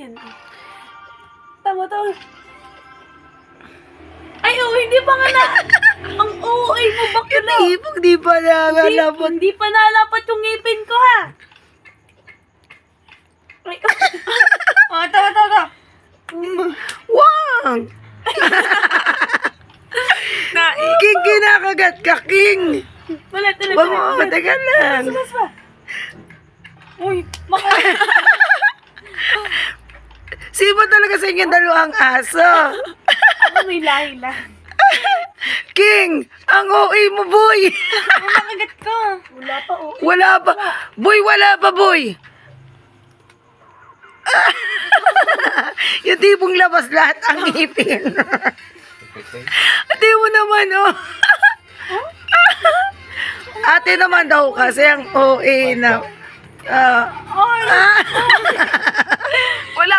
yan. Tama. Ay, hindi pa nga na. Ang OA mo, bakla. Hindi pa nalalapat. Hindi pa nalapat yung ngipin ko, ha? Ay, tama. Wag! King, kinakagat ka, King! Ulit. Matagal lang. Sumas pa. Uy, Sino talaga sa inyong dalawang aso? Ako may lahi lang. King! Ang OA mo, boy! Ang nakagat ko. Wala pa, OA. Wala pa. Boy, wala pa, boy! Yung tipong labas lahat ang ngipin. Ate mo naman, oh. Ate naman daw kasi ang OA na...